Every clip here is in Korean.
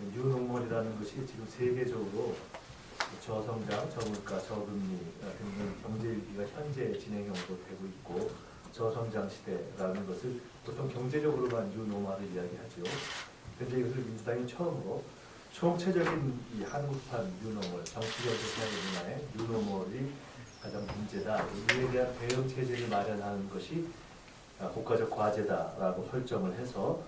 뉴노멀이라는 것이 지금 세계적으로 저성장, 저물가, 저금리 등등 경제 위기가 현재 진행형으로 되고 있고, 저성장 시대라는 것을 보통 경제적으로만 뉴노멀을 이야기하죠. 그런데 이것을 민주당이 처음으로 총체적인 이 한국판 뉴노멀, 정치경제 사회 문화의 뉴노멀이 가장 문제다. 이에 대한 대응 체제를 마련하는 것이 국가적 과제다라고 설정을 해서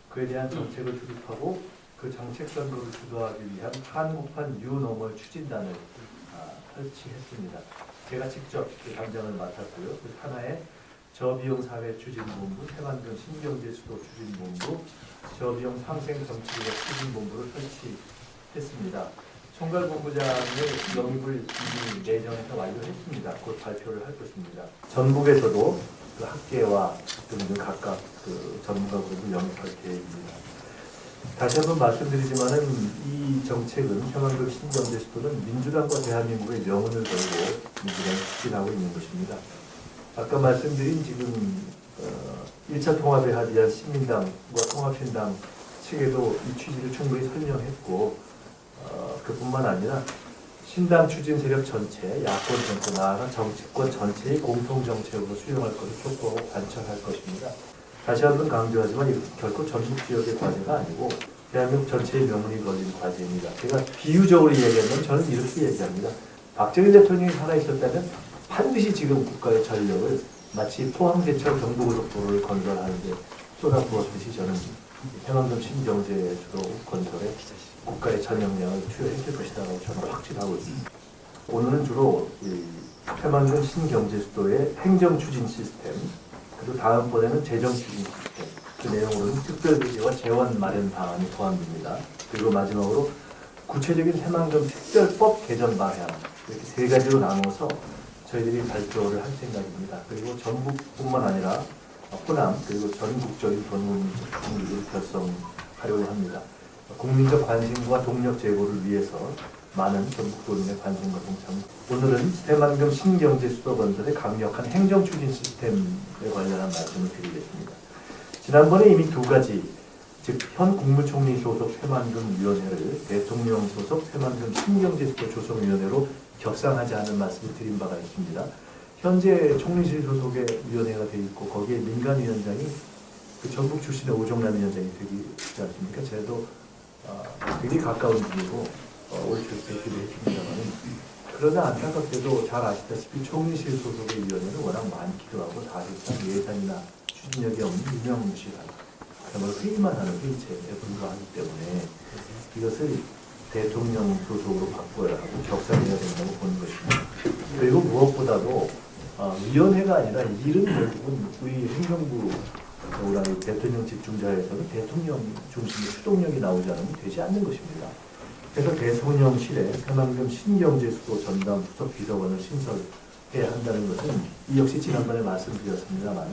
그에 대한 정책을 수립하고 그 정책 선거를 주도하기 위한 한국판 뉴노멀 추진단을 설치했습니다. 제가 직접 그 담당을 맡았고요. 그 하나의 저비용 사회 추진본부, 새만금 신경제 수도 추진본부, 저비용 상생 정치개혁 추진본부를 설치했습니다. 총괄본부장의 영입을 이미 내정해서 완료했습니다. 곧 발표를 할 것입니다. 전국에서도 그 학계와 등등 각각 그 전문가분을 영입할 계획입니다. 다시 한번 말씀드리지만은 이 정책은 새만금 신경제 수도는 민주당과 대한민국의 명운을 걸고 민주당이 추진하고 있는 것입니다. 아까 말씀드린 지금 1차 통합에 합의한 신민당과 통합신당 측에도 이 취지를 충분히 설명했고, 그뿐만 아니라 신당 추진 세력 전체, 야권 전체, 나아가 정치권 전체의 공통정책으로 수용할 것을 촉구하고 관철할 것입니다. 다시 한번 강조하지만 이것은 결코 전국 지역의 과제가 아니고 대한민국 전체의 명운이 걸린 과제입니다. 제가 비유적으로 얘기하면 저는 이렇게 얘기합니다. 박정희 대통령이 살아있었다면 반드시 지금 국가의 전력을 마치 포항제철 경부고속도로를 건설하는 데 쏟아부었듯이 저는 새만금 신경제 주도 건설에 국가의 전 역량을 투여했을 것이라고 저는 확신하고 있습니다. 오늘은 주로 새만금 신경제 수도의 행정 추진 시스템, 그리고 다음번에는 재정 추진 시스템, 그 내용으로는 특별비제와 재원 마련 방안이 포함됩니다. 그리고 마지막으로 구체적인 새만금 특별법 개정 방향, 이렇게 세 가지로 나눠서 저희들이 발표를 할 생각입니다. 그리고 전북뿐만 아니라 호남 그리고 전국적인 전국을 결성하려고 합니다. 국민적 관심과 동력 제고를 위해서 많은 전국 도민의 관심과 동참. 오늘은 새만금 신경제 수도 건설의 강력한 행정 추진 시스템에 관련한 말씀을 드리겠습니다. 지난번에 이미 두 가지, 즉 현 국무총리 소속 새만금 위원회를 대통령 소속 새만금 신경제 수도 조성위원회로 격상하지 않은 말씀을 드린 바가 있습니다. 현재 총리실 소속의 위원회가 되어 있고 거기에 민간위원장이 그 전북 출신의 오정남 위원장이 되지 않습니까? 저도 되게 가까운 분이고 올 초에 뵙기도 했습니다만, 그러나 안타깝게도 잘 아시다시피 총리실 소속의 위원회는 워낙 많기도 하고 사실상 예산이나 추진력이 없는 유명무실한 정말 회의만 하는 회의체에 불과하기 때문에 이것을 대통령 소속으로 바꿔야 하고 격상해야 된다고 보는 것입니다. 그리고 무엇보다도 위원회가 아니라 일은 결국은 우리 행정부 대통령 집중자에서는 대통령 중심의 추동력이 나오지 않으면 되지 않는 것입니다. 그래서 대통령실에 새만금 신경제 수도 전담 부속 비서관을 신설해야 한다는 것은 이 역시 지난번에 말씀드렸습니다만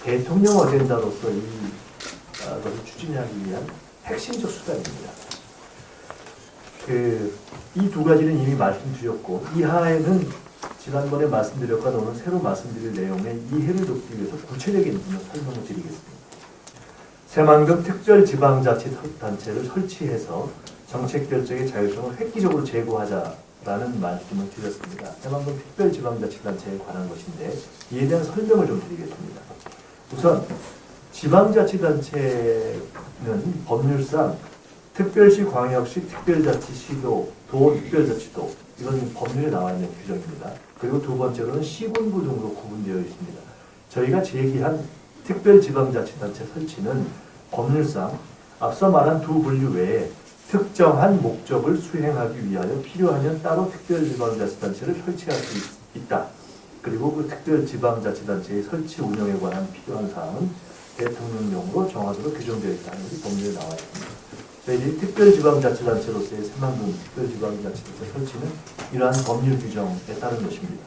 대통령 어젠다로서 이것을 추진하기 위한 핵심적 수단입니다. 이 두 가지는 이미 말씀드렸고, 이하에는 지난번에 말씀드렸거나 오늘 새로 말씀드릴 내용의 이해를 돕기 위해서 구체적인 설명을 드리겠습니다. 새만금 특별지방자치단체를 설치해서 정책 결정의 자율성을 획기적으로 제고하자라는 말씀을 드렸습니다. 새만금 특별지방자치단체에 관한 것인데 이에 대한 설명을 좀 드리겠습니다. 우선 지방자치단체는 법률상 특별시, 광역시, 특별자치시도, 도특별자치도, 이건 법률에 나와 있는 규정입니다. 그리고 두 번째로는 시군구 등으로 구분되어 있습니다. 저희가 제기한 특별지방자치단체 설치는 법률상 앞서 말한 두 분류 외에 특정한 목적을 수행하기 위하여 필요하면 따로 특별지방자치단체를 설치할 수 있다. 그리고 그 특별지방자치단체의 설치 운영에 관한 필요한 사항은 대통령령으로 정하도록 규정되어 있다는 것이 법률에 나와 있습니다. 저희들이 특별지방자치단체로서의 새만금 특별지방자치단체 설치는 이러한 법률 규정에 따른 것입니다.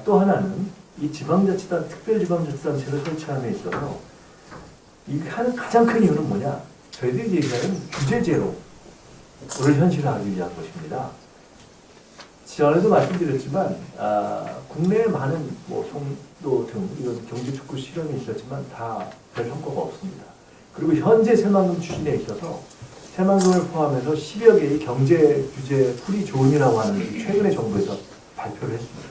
또 하나는 이 특별지방자치단체를 설치함에 있어서 하는 가장 큰 이유는 뭐냐? 저희들이 얘기하는 규제제로를 현실화하기 위한 것입니다. 전에도 말씀드렸지만 국내에 많은 송도 등 이런 경제특구 실험이 있었지만 다 별 성과가 없습니다. 그리고 현재 새만금 추진에 있어서 새만금을 포함해서 10여 개의 경제 규제 프리 존이라고 하는 것을 최근에 정부에서 발표를 했습니다.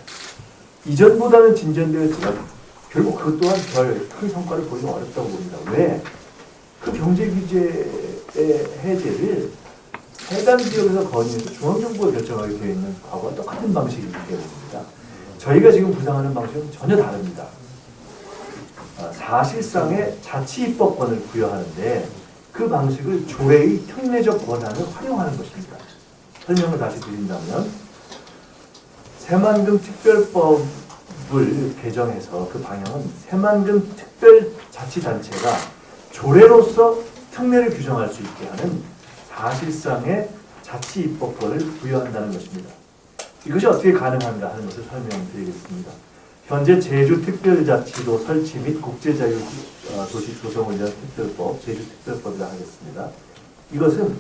이전보다는 진전되었지만 결국 그것 또한 별 큰 성과를 보이기 어렵다고 봅니다. 왜? 그 경제 규제의 해제를 해당 지역에서 건의해서 중앙정부가 결정하게 되어 있는 과거와 똑같은 방식이기 때문입니다. 저희가 지금 구상하는 방식은 전혀 다릅니다. 사실상의 자치입법권을 부여하는데 그 방식을 조례의 특례적 권한을 활용하는 것입니다. 설명을 다시 드린다면 새만금 특별법을 개정해서 그 방향은 새만금 특별자치단체가 조례로서 특례를 규정할 수 있게 하는 사실상의 자치입법권을 부여한다는 것입니다. 이것이 어떻게 가능한가 하는 것을 설명드리겠습니다. 현재 제주특별자치도 설치 및 국제자유도시 조성을 위한 특별법, 제주특별법이라 하겠습니다. 이것은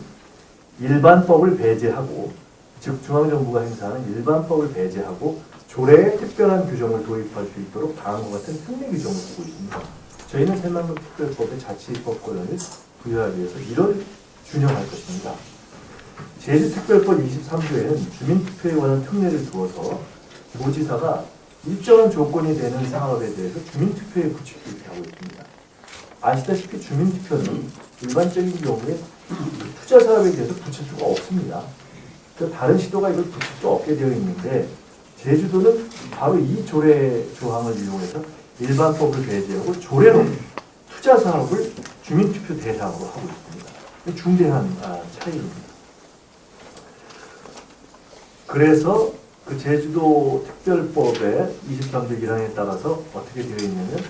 일반법을 배제하고, 즉 중앙정부가 행사하는 일반법을 배제하고 조례에 특별한 규정을 도입할 수 있도록 다음과 같은 특례 규정을 두고 있습니다. 저희는 새만금 특별법의 자치법권을 부여하기 위해서 이를 준용할 것입니다. 제주특별법 23조에는 주민투표에 관한 특례를 두어서 도지사가 일정한 조건이 되는 사업에 대해서 주민투표에 붙이기 이렇게 하고 있습니다. 아시다시피 주민투표는 일반적인 경우에 투자 사업에 대해서 붙일 수가 없습니다. 다른 시도가 이걸 붙일 수 없게 되어 있는데 제주도는 바로 이 조례 조항을 이용해서 일반법을 배제하고 조례로 투자 사업을 주민투표 대상으로 하고 있습니다. 중대한 차이입니다. 그래서 그 제주도 특별법의 23조 1항에 따라서 어떻게 되어 있냐면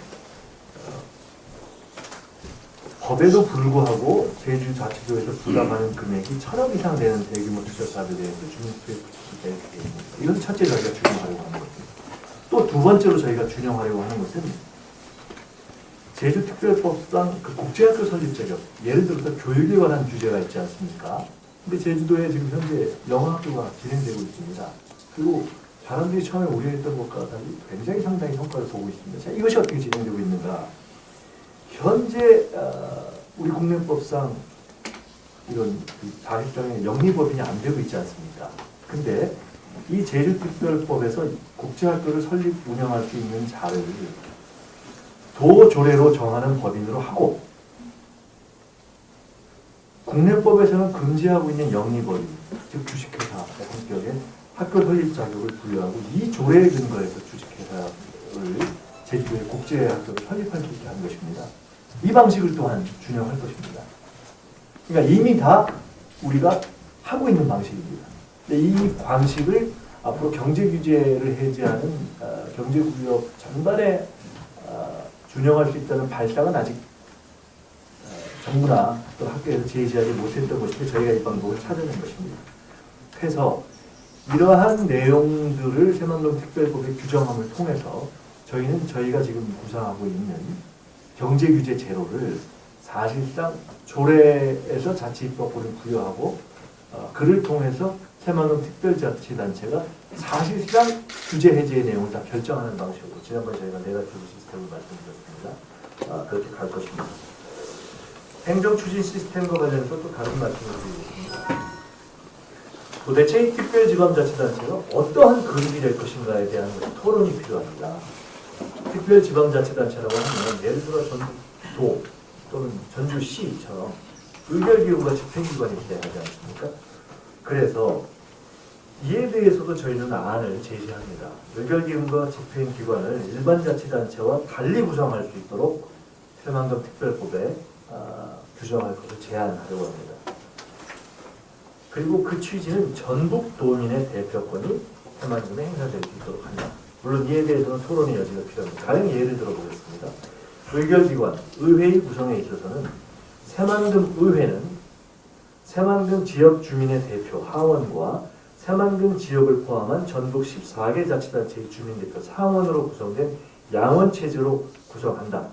법에도 불구하고 제주자치도에서 부담하는 금액이 1,000억 이상 되는 대규모 투자 사업에 대해서 주민투표에 붙일 수 있게 됩니다. 이건 첫째 저희가 준용하려고 하는 것입니다. 또 두 번째로 저희가 준용하려고 하는 것은 제주특별법상 그 국제학교 설립 자격, 예를 들어서 교육에 관한 규제가 있지 않습니까? 근데 제주도에 지금 현재 영어학교가 진행되고 있습니다. 그리고 사람들이 처음에 우려했던 것과 달리 굉장히 상당히 성과를 보고 있습니다. 자, 이것이 어떻게 진행되고 있는가? 현재 우리 국내법상 이런 사실상의 영리법인이 안 되고 있지 않습니까? 근데 이 제주특별법에서 국제학교를 설립 운영할 수 있는 자를 도조례로 정하는 법인으로 하고 국내법에서는 금지하고 있는 영리법인, 즉 주식회사의 성격의 학교 설립 자격을 부여하고 이 조례에 근거해서 주식회사를 제주도의 국제학교를 설립할 수 있게 한 것입니다. 이 방식을 또한 준용할 것입니다. 그러니까 이미 다 우리가 하고 있는 방식입니다. 이 방식을 앞으로 경제규제를 해제하는 경제구역 전반에 준용할 수 있다는 발상은 아직 정부나 또 학교에서 제시하지 못했던 것인데 저희가 이 방법을 찾아낸 것입니다. 그래서 이러한 내용들을 새만금 특별법의 규정함을 통해서 저희는 저희가 지금 구상하고 있는 경제규제 제로를 사실상 조례에서 자치입법권을 부여하고 그를 통해서 새만금 특별자치단체가 사실상 규제 해제의 내용을 다 결정하는 방식으로 지난번에 저희가 네거티브 시스템을 말씀드렸습니다. 그렇게 갈 것입니다. 행정추진 시스템과 관련해서 또 다른 말씀을 드리겠습니다. 도대체 이 특별지방자치단체가 어떠한 그룹이 될 것인가에 대한 토론이 필요합니다. 특별지방자치단체라고 하면 예를 들어 전북도 또는 전주시처럼 의결기구가 집행기관이 돼야 하지 않습니까? 그래서 이에 대해서도 저희는 안을 제시합니다. 의결기구와 집행기관을 일반자치단체와 달리 구성할 수 있도록 새만금 특별법에 규정할 것을 제안하려고 합니다. 그리고 그 취지는 전북 도민의 대표권이 새만금에 행사될 수 있도록 한다. 물론 이에 대해서는 토론의 여지가 필요합니다. 가령 예를 들어보겠습니다. 의결기관, 의회의 구성에 있어서는 새만금 의회는 새만금 지역 주민의 대표 하원과 새만금 지역을 포함한 전북 14개 자치단체의 주민대표 상원으로 구성된 양원체제로 구성한다.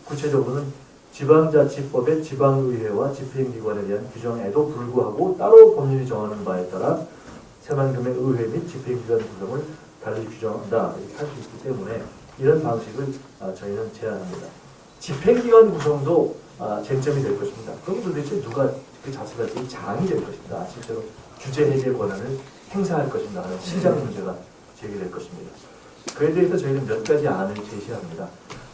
구체적으로는 지방자치법의 지방의회와 집행기관에 대한 규정에도 불구하고 따로 법률이 정하는 바에 따라 새만금의 의회 및 집행기관 구성을 달리 규정한다. 이렇게 할 수 있기 때문에 이런 방식을 저희는 제안합니다. 집행기관 구성도 쟁점이 될 것입니다. 그럼 도대체 누가 그 자수자들이 장이 될 것인가, 실제로 규제 해제 권한을 행사할 것인가 하는 시장 문제가 제기될 것입니다. 그에 대해서 저희는 몇 가지 안을 제시합니다.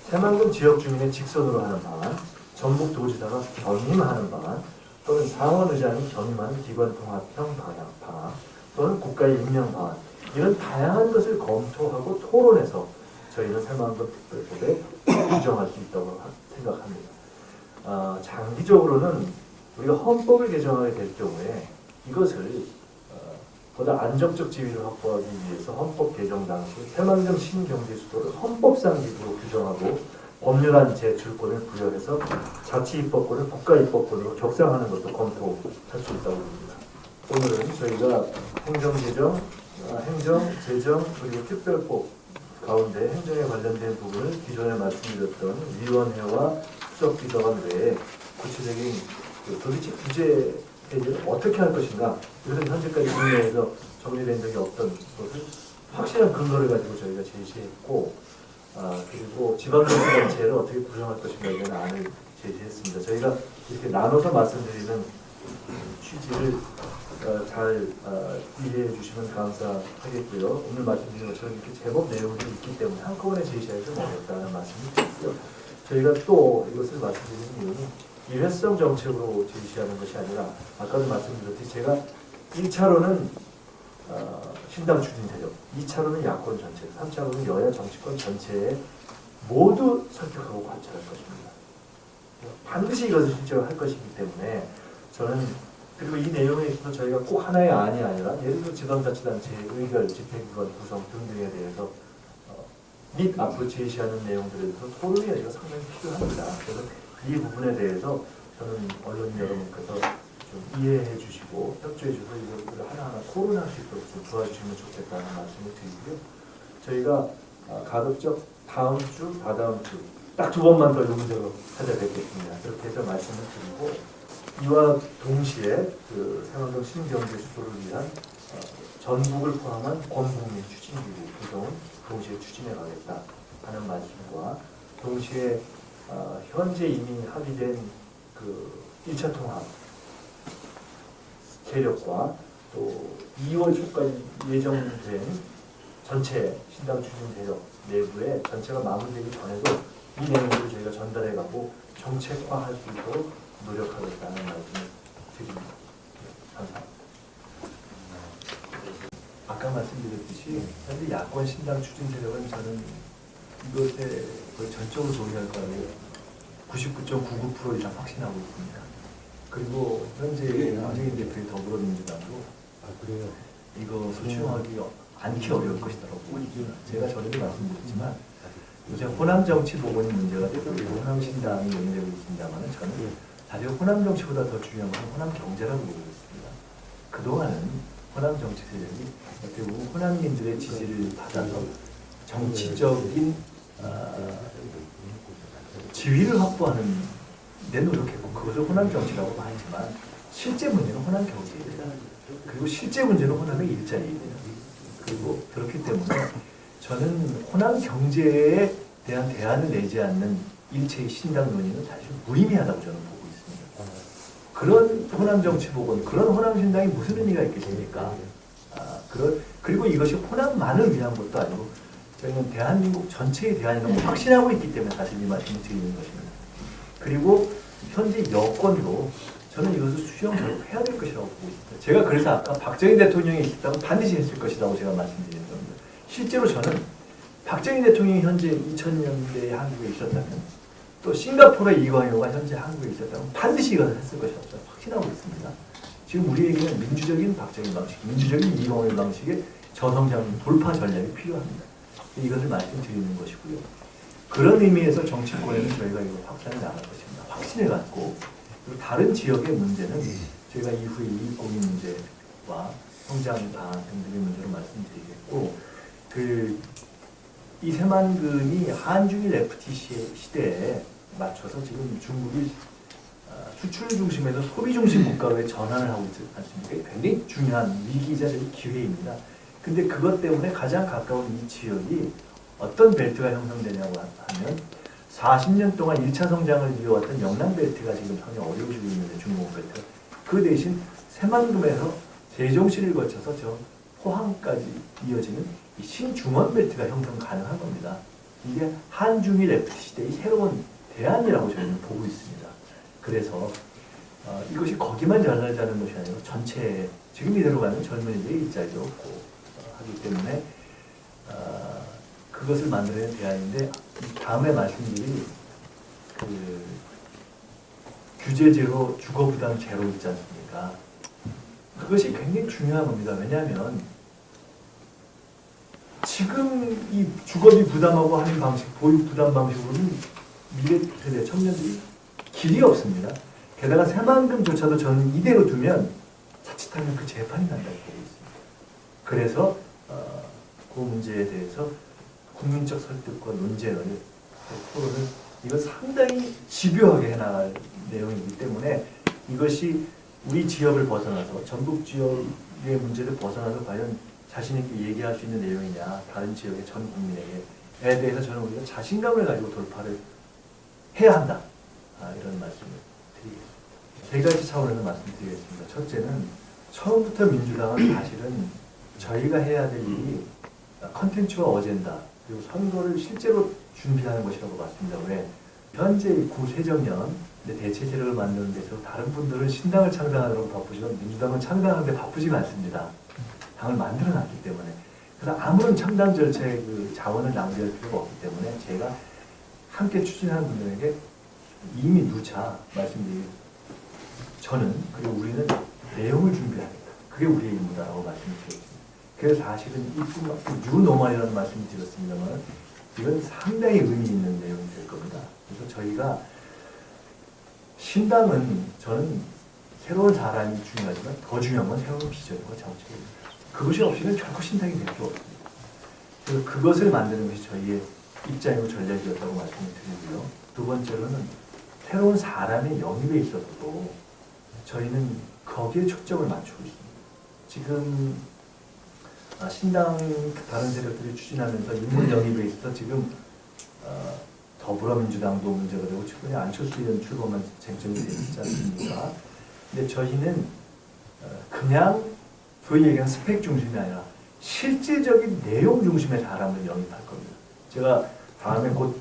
새만금 지역 주민의 직선으로 하는 방안, 전북도지사가 겸임하는 방안, 또는 상원의장이 겸임하는 기관통합형 방안, 또는 국가의 임명 방안, 이런 다양한 것을 검토하고 토론해서 저희는 새만금 특별법에 규정할 수 있다고 생각합니다. 장기적으로는 우리가 헌법을 개정하게 될 경우에 이것을 보다 안정적 지위를 확보하기 위해서 헌법 개정 당시 새만금 신경제수도를 헌법상 기구로 규정하고 법률안 제출권을 부여해서 자치입법권을 국가입법권으로 격상하는 것도 검토할 수 있다고 봅니다. 오늘은 저희가 행정재정, 행정재정 그리고 특별법 가운데 행정에 관련된 부분을 기존에 말씀드렸던 위원회와 수석비서관 외에 구체적인 도대체 규제 해제를 어떻게 할 것인가, 이것은 현재까지 국내에서 정리된 적이 없던 것을 확실한 근거를 가지고 저희가 제시했고, 그리고 지방자치단체를 어떻게 구성할 것인가에 대한 안을 제시했습니다. 저희가 이렇게 나눠서 말씀드리는 취지를 잘 이해해 주시면 감사하겠고요. 오늘 말씀드린 것처럼 이렇게 제법 내용들이 있기 때문에 한꺼번에 제시하기 좀 어렵다는 말씀을 드리고요. 저희가 또 이것을 말씀드리는 이유는 일회성 정책으로 제시하는 것이 아니라 아까도 말씀드렸듯이 제가 1차로는 신당 추진 세력, 2차로는 야권 전체, 3차로는 여야 정치권 전체에 모두 설득하고 관찰할 것입니다. 반드시 이것을 실제로 할 것이기 때문에 저는, 그리고 이 내용에 있어서 저희가 꼭 하나의 안이 아니라 예를 들어 지방자치단체의 의결, 집행기관 구성 등등에 대해서 및 앞으로 제시하는 내용들에 대해서 토론이 저희가 상당히 필요합니다. 그래서 이 부분에 대해서 저는 언론인 여러분께서 좀 이해해 주시고 협조해 주셔서 이것들을 하나하나 토론할 수 있도록 좀 도와주시면 좋겠다는 말씀을 드리고요. 저희가 가급적 다음 주, 다다음 주 딱 2번만 더 용적으로 찾아뵙겠습니다. 그렇게 해서 말씀을 드리고, 이와 동시에 그 새만금 신경제 수도를 위한 전국을 포함한 권국민 추진기구 구성은 동시에 추진해 가겠다 하는 말씀과, 동시에 현재 이미 합의된 그 1차 통합 세력과 또 2월 초까지 예정된 전체 신당 추진 세력 내부에 전체가 마무리되기 전에도 이 내용들을 저희가 전달해가고 정책화할 수 있도록 노력하겠다는 말씀을 드립니다. 감사합니다. 아까 말씀드렸듯이 현재 야권 신당 추진 세력은 저는 이것에 거의 전적으로 동의할 거라고 99.99% 이상 확신하고 있습니다. 그리고 현재 황정인 대표의 더불어민주당도 그래요? 이것을 수용하기 않기 어려울 것이라고 보고 있습니다. 제가 전에도 말씀드렸지만 요새 호남 정치 복원이 문제가 되고 호남 신당이 논의되고 있습니다만, 저는 사실 호남 정치보다 더 중요한 것은 호남 경제라고 보고 있습니다. 그동안은 호남 정치 세력이 어떻게 보면 호남민들의 지지를 받아서 정치적인 지위를 확보하는 데 노력했고, 그것을 호남 정치라고 말하지만 실제 문제는 호남 경제입니다. 그리고 실제 문제는 호남의 일자리입니다. 그리고 그렇기 때문에 저는 호남 경제에 대한 대안을 내지 않는 일체의 신당 논의는 사실 무의미하다고 저는 보고 있습니다. 그런 호남 정치 복원, 그런 호남 신당이 무슨 의미가 있겠습니까? 그리고 이것이 호남만을 위한 것도 아니고 저희는 대한민국 전체의 대안이라고 확신하고 있기 때문에 사실 이 말씀을 드리는 것입니다. 그리고 현재 여권도 저는 이것을 수용해야 될 것이라고 보고 있습니다. 제가 그래서 아까 박정희 대통령이 있었다면 반드시 했을 것이라고 제가 말씀드리는 겁니다. 실제로 저는 박정희 대통령이 현재 2000년대에 한국에 있었다면, 또 싱가포르의 이광효가 현재 한국에 있었다면 반드시 이것을 했을 것이라고 저는 확신하고 있습니다. 지금 우리에게는 민주적인 박정희 방식, 민주적인 이광효 방식의 저성장 돌파 전략이 필요합니다. 이것을 말씀드리는 것이고요. 그런 의미에서 정치권에는 저희가 이거 확산을 나갈 것입니다. 확신을 갖고, 그리고 다른 지역의 문제는 저희가 이후에 이익공유 문제와 성장 방안 등등의 문제로 말씀드리겠고, 이 새만금이 한중일 FTA 시대에 맞춰서 지금 중국이 수출 중심에서 소비 중심 국가로 전환을 하고 있지 않습니까? 굉장히 중요한 위기이자 기회입니다. 근데 그것 때문에 가장 가까운 이 지역이 어떤 벨트가 형성되냐고 하면 40년 동안 1차 성장을 이어왔던 영남벨트가 지금 상당히 어려워지고 있는데 중공벨트. 그 대신 새만금에서 세종시를 거쳐서 저 포항까지 이어지는 이 신중원벨트가 형성 가능한 겁니다. 이게 한중일 FTA 시대의 새로운 대안이라고 저희는 보고 있습니다. 그래서 이것이 거기만 잘하자는 것이 아니고 전체 지금 이대로 가면 젊은이들이 일자리도 없고 하기 때문에 그것을 만들어낸 대안인데 다음에 말씀드릴 그 규제 제로, 주거 부담 제로 있지 않습니까? 그것이 굉장히 중요한 겁니다. 왜냐하면 지금 이 주거비 부담하고 하는 방식, 보육 부담 방식으로는 미래 세대 청년들이 길이 없습니다. 게다가 새만금조차도 저는 이대로 두면 자칫하면 그 재판이 난다고 보고 있습니다. 그래서 그 문제에 대해서 국민적 설득과 논쟁을 토론을 이건 상당히 집요하게 해나갈 내용이기 때문에 이것이 우리 지역을 벗어나서 전북 지역의 문제를 벗어나서 과연 자신 있게 얘기할 수 있는 내용이냐 다른 지역의 전 국민에게에 대해서 저는 우리가 자신감을 가지고 돌파를 해야 한다. 이런 말씀을 드리겠습니다. 세 가지 차원에서 말씀드리겠습니다. 첫째는 처음부터 민주당은 사실은 저희가 해야 될 일이 컨텐츠와 어젠다 그리고 선거를 실제로 준비하는 것이라고 봤습니다. 왜? 현재 구세정년 대체 세력을 만드는 데서 다른 분들은 신당을 창당하느라고 바쁘지만 민주당은 창당하는데 바쁘지가 않습니다. 당을 만들어놨기 때문에. 그래서 아무런 창당 절차의 그 자원을 낭비할 필요가 없기 때문에 제가 함께 추진하는 분들에게 이미 누차 말씀드리고 저는 그리고 우리는 내용을 준비하겠다. 그게 우리의 임무다라고 말씀을 드렸습니다. 그래서 사실은 이 뉴노멀이라는 말씀을 드렸습니다만 이건 상당히 의미 있는 내용이 될 겁니다. 그래서 저희가 신당은 저는 새로운 사람이 중요하지만 더 중요한 건 새로운 비전과 정책입니다. 그것이 없이는 결코 신당이 될 수 없습니다. 그래서 그것을 만드는 것이 저희의 입장이고 전략이었다고 말씀을 드리고요. 두 번째로는 새로운 사람의 영입에 있어서도 저희는 거기에 초점을 맞추고 있습니다. 지금 신당 다른 세력들이 추진하면서 인물 영입에 있어서 지금 더불어민주당도 문제가 되고 최근에 안철수 의원 출범한 쟁점이 되지 않습니까? 근데 저희는 그냥 소위 얘기하는 스펙 중심이 아니라 실질적인 내용 중심의 사람을 영입할 겁니다. 제가 다음에 곧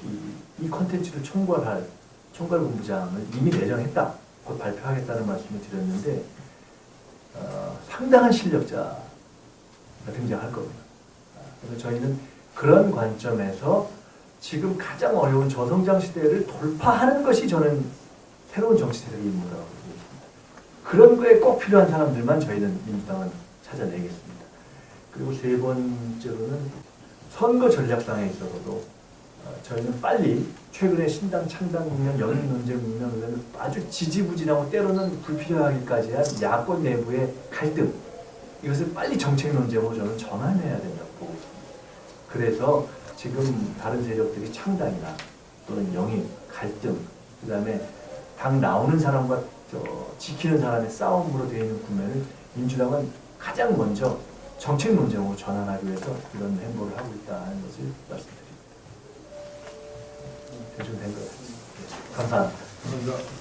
이 컨텐츠를 총괄할 총괄본부장을 이미 내정했다. 곧 발표하겠다는 말씀을 드렸는데 상당한 실력자가 등장할 겁니다. 그래서 저희는 그런 관점에서 지금 가장 어려운 저성장 시대를 돌파하는 것이 저는 새로운 정치 세력의 임무라고 보겠습니다. 그런 거에 꼭 필요한 사람들만 저희는 민주당은 찾아내겠습니다. 그리고 세 번째로는 선거 전략상에 있어서도 저희는 빨리 최근에 신당 창당 국면, 영입 논쟁 국면 아주 지지부진하고 때로는 불필요하기까지 한 야권 내부의 갈등 이것을 빨리 정책 논쟁으로 저는 전환해야 된다고 보고 있습니다. 그래서 지금 다른 세력들이 창당이나 또는 영입, 갈등, 그 다음에 당 나오는 사람과 지키는 사람의 싸움으로 되어 있는 국면을 민주당은 가장 먼저 정책 논쟁으로 전환하기 위해서 이런 행보를 하고 있다는 것을 말씀드립니다. 대충 된 것 같습니다. 감사합니다.